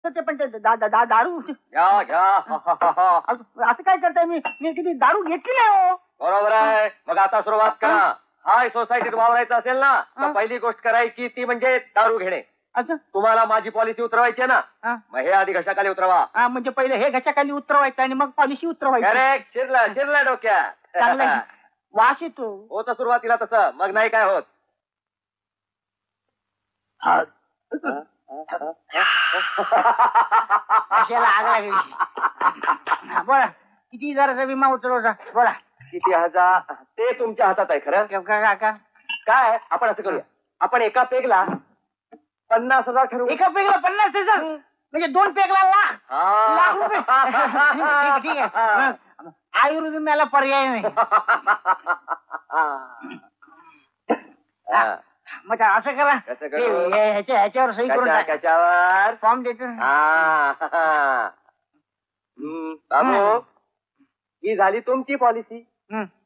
तर ते पण ते दारू घ्या घ्या असं काय करताय? मी मी किती दारू घेतली नाही हो. बरोबर आहे. मग आता सुरुवात करा. हाय सोसायटीत वावरायचं असेल ना तर पहिली गोष्ट करायची ती म्हणजे दारू घेणे. अच्छा, तुम्हाला माझी पॉलिसी उतरवायची आहे ना, मग हे आधी घशाखाली उतरवा. म्हणजे पहिले हे घशाखाली उतरवायचं आणि मग पॉलिसी उतरवायची. करेक्ट. शिरला डोक्यात. चांगलं वास येतो. होतं सुरुवातीला तसं, मग नाही काय होत. कशाला आग लागली? बोला किती हजाराचा विमा उतरवता? बोला किती हजार ते तुमच्या हातात आहे. खरं काय आपण असं करूया, आपण एका पेगला 50,000 ठरवू. एका पेगला 50,000 म्हणजे 2 पेगला लाख रुपये. ठीक आहे. आयुर्विम्याला पर्याय नाही. मग असं करा, ह्याच्यावर सही करून कशावर फॉर्म देतो. बाबू ही झाली तुमची पॉलिसी.